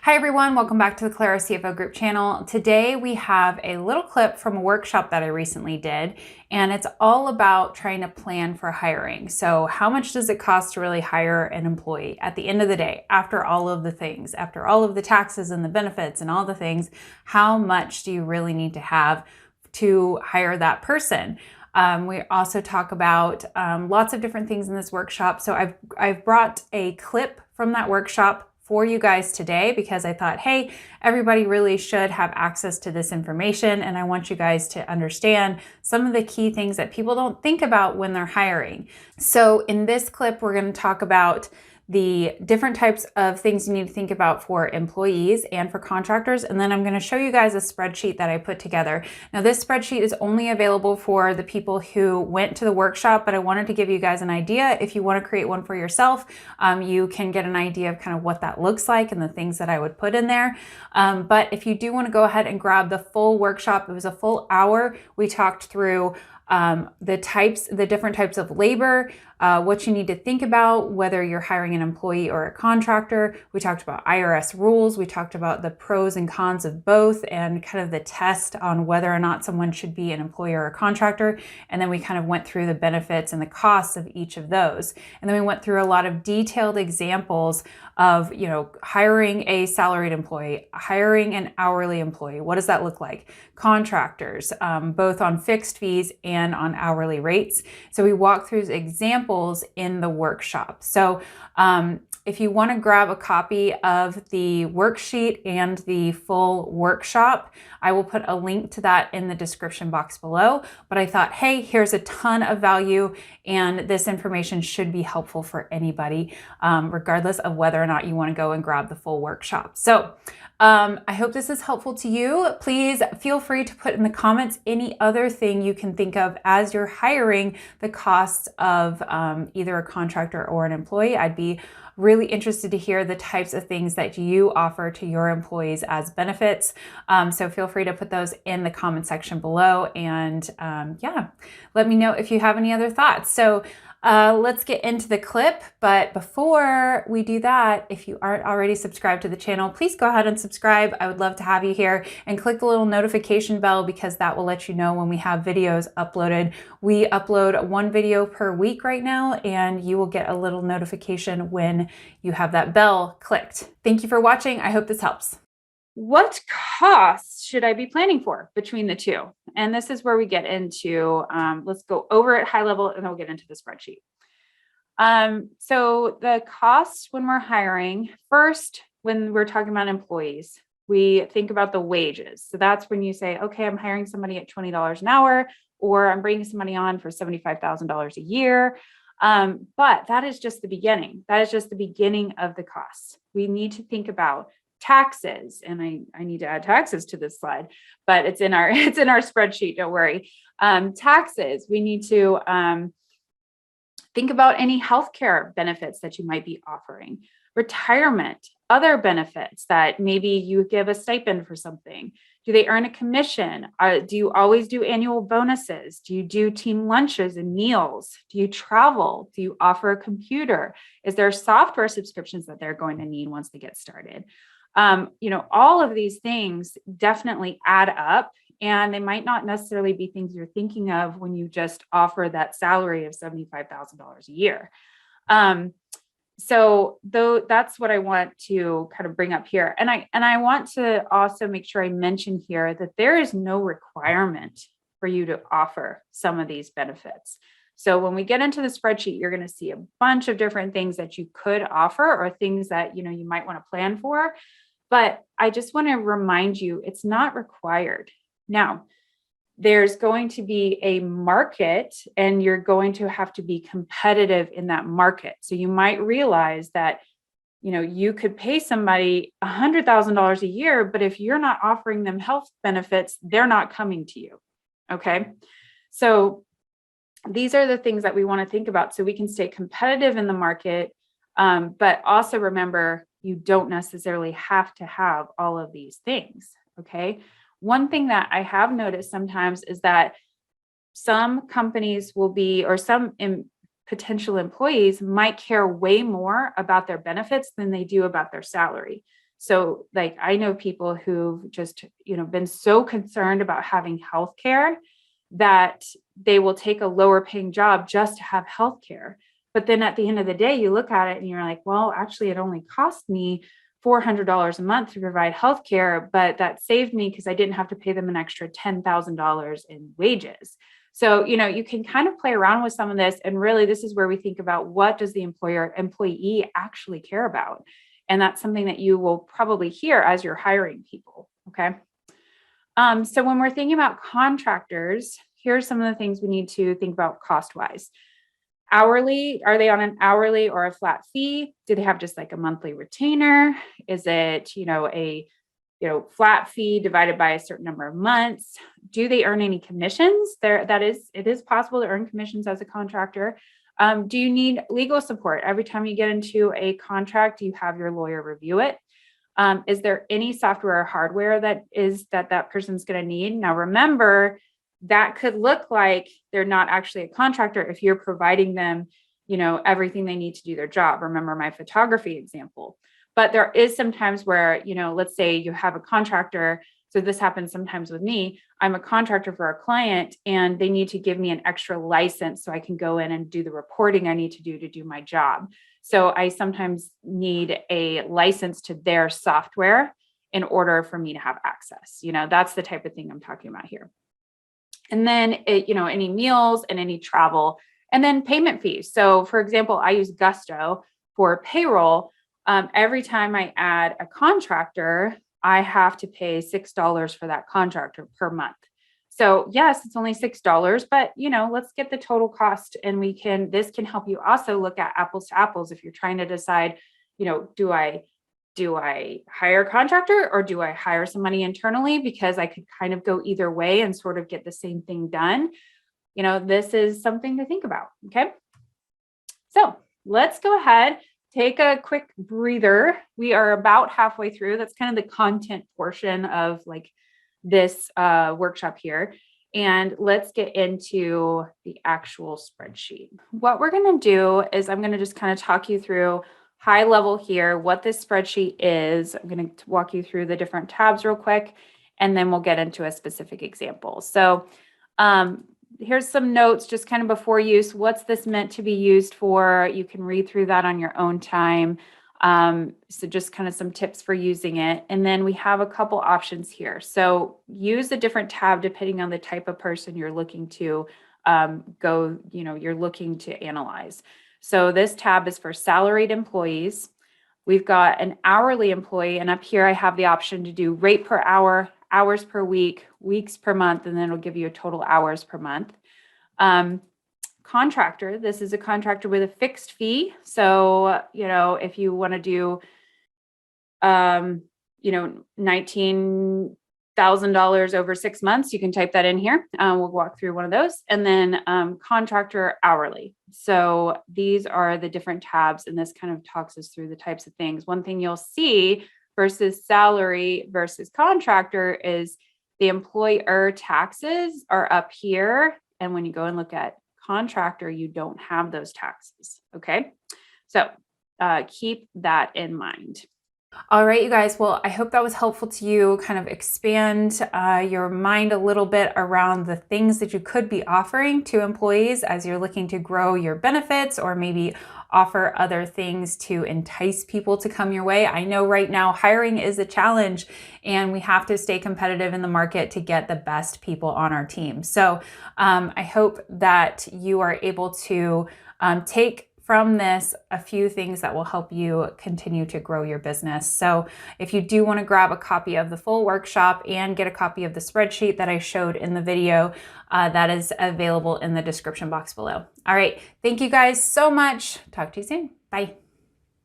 Hi everyone, welcome back to the Clara CFO Group channel. Today we have a little clip from a workshop that I recently did, and it's all about trying to plan for hiring. So how much does it cost to really hire an employee at the end of the day, after all of the things, after all of the taxes and the benefits and all the things, how much do you really need to have to hire that person? We also talk about lots of different things in this workshop. So I've brought a clip from that workshop for you guys today because I thought, hey, everybody really should have access to this information, and I want you guys to understand some of the key things that people don't think about when they're hiring. So in this clip, we're going to talk about the different types of things you need to think about for employees and for contractors. And then I'm going to show you guys a spreadsheet that I put together. Now, this spreadsheet is only available for the people who went to the workshop, but I wanted to give you guys an idea. If you want to create one for yourself, you can get an idea of kind of what that looks like and the things that I would put in there. But if you do want to go ahead and grab the full workshop, it was a full hour. We talked through the different types of labor, what you need to think about, whether you're hiring an employee or a contractor. We talked about IRS rules. We talked about the pros and cons of both and kind of the test on whether or not someone should be an employee or a contractor. And then we kind of went through the benefits and the costs of each of those. And then we went through a lot of detailed examples of, hiring a salaried employee, hiring an hourly employee. What does that look like? Contractors, both on fixed fees and on hourly rates. So we walk through examples in the workshop. So if you want to grab a copy of the worksheet and the full workshop, I will put a link to that in the description box below. But I thought, hey, here's a ton of value, and this information should be helpful for anybody, regardless of whether or not you want to go and grab the full workshop. So I hope this is helpful to you. Please feel free to put in the comments any other thing you can think of as you're hiring the costs of either a contractor or an employee. I'd be really interested to hear the types of things that you offer to your employees as benefits. So feel free to put those in the comment section below, and let me know if you have any other thoughts. So let's get into the clip. But before we do that, if you aren't already subscribed to the channel, please go ahead and subscribe. I would love to have you here, and click the little notification bell because that will let you know when we have videos uploaded. We upload one video per week right now, and you will get a little notification when you have that bell clicked. Thank you for watching. I hope this helps. What costs should I be planning for between the two? And this is where we get into, let's go over it high level, and then we'll get into the spreadsheet. So the costs when we're hiring, first, when we're talking about employees, we think about the wages. So that's when you say, okay, I'm hiring somebody at $20 an hour, or I'm bringing somebody on for $75,000 a year. But that is just the beginning. That is just the beginning of the costs. We need to think about taxes, and I need to add taxes to this slide, but it's in our spreadsheet, don't worry. Taxes, we need to think about any healthcare benefits that you might be offering, retirement, other benefits that maybe you give a stipend for something. Do they earn a commission? Do you always do annual bonuses? Do you do team lunches and meals? Do you travel? Do you offer a computer? Is there software subscriptions that they're going to need once they get started? All of these things definitely add up, and they might not necessarily be things you're thinking of when you just offer that salary of $75,000 a year. So that's what I want to kind of bring up here. And I want to also make sure I mention here that there is no requirement for you to offer some of these benefits. So when we get into the spreadsheet, you're going to see a bunch of different things that you could offer, or things that, you might want to plan for. But I just want to remind you, it's not required. Now, there's going to be a market, and you're going to have to be competitive in that market. So you might realize that, you could pay somebody $100,000 a year, but if you're not offering them health benefits, they're not coming to you. Okay. So these are the things that we want to think about so we can stay competitive in the market. But also remember, you don't necessarily have to have all of these things. Okay. One thing that I have noticed sometimes is that some companies will be, or some potential employees might care way more about their benefits than they do about their salary. So like I know people who've just, been so concerned about having healthcare that they will take a lower paying job just to have healthcare. But then at the end of the day, you look at it and you're like, well, actually, it only cost me $400 a month to provide healthcare, but that saved me because I didn't have to pay them an extra $10,000 in wages. So, you can kind of play around with some of this. And really, this is where we think about what does the employee actually care about? And that's something that you will probably hear as you're hiring people. Okay. So when we're thinking about contractors, here's some of the things we need to think about cost-wise. Hourly, are they on an hourly or a flat fee? Do they have just like a monthly retainer? Is it, a flat fee divided by a certain number of months? Do they earn any commissions? It is possible to earn commissions as a contractor. Do you need legal support? Every time you get into a contract, you have your lawyer review it. Is there any software or hardware that person's going to need? Now, remember, that could look like they're not actually a contractor if you're providing them, everything they need to do their job. Remember my photography example. But there is some times where, let's say you have a contractor. So this happens sometimes with me. I'm a contractor for a client and they need to give me an extra license so I can go in and do the reporting I need to do my job. So I sometimes need a license to their software in order for me to have access. That's the type of thing I'm talking about here. And then, any meals and any travel, and then payment fees. So for example, I use Gusto for payroll. Every time I add a contractor, I have to pay $6 for that contractor per month. So yes, it's only $6, but let's get the total cost, and this can help you also look at apples to apples if you're trying to decide, do I hire a contractor or do I hire somebody internally? Because I could kind of go either way and sort of get the same thing done. This is something to think about. Okay. So let's go ahead, take a quick breather. We are about halfway through. That's kind of the content portion of like this workshop here. And let's get into the actual spreadsheet. What we're going to do is I'm going to just kind of talk you through high level here, what this spreadsheet is. I'm going to walk you through the different tabs real quick, and then we'll get into a specific example. So here's some notes just kind of before use. What's this meant to be used for? You can read through that on your own time. So just kind of some tips for using it. And then we have a couple options here. So use a different tab depending on the type of person you're looking to you're looking to analyze. So this tab is for salaried employees. We've got an hourly employee, and up here I have the option to do rate per hour, hours per week, weeks per month, and then it'll give you a total hours per month. Contractor, this is a contractor with a fixed fee. So, if you want to do, $19,000 over 6 months, you can type that in here. We'll walk through one of those. And then contractor hourly. So these are the different tabs, and this kind of talks us through the types of things. One thing you'll see versus salary versus contractor is the employer taxes are up here. And when you go and look at contractor, you don't have those taxes. Okay. So keep that in mind. All right, you guys. Well, I hope that was helpful to you, kind of expand your mind a little bit around the things that you could be offering to employees as you're looking to grow your benefits, or maybe offer other things to entice people to come your way. I know right now hiring is a challenge, and we have to stay competitive in the market to get the best people on our team. So I hope that you are able to take from this a few things that will help you continue to grow your business. So if you do want to grab a copy of the full workshop and get a copy of the spreadsheet that I showed in the video, that is available in the description box below. All right. Thank you guys so much. Talk to you soon. Bye.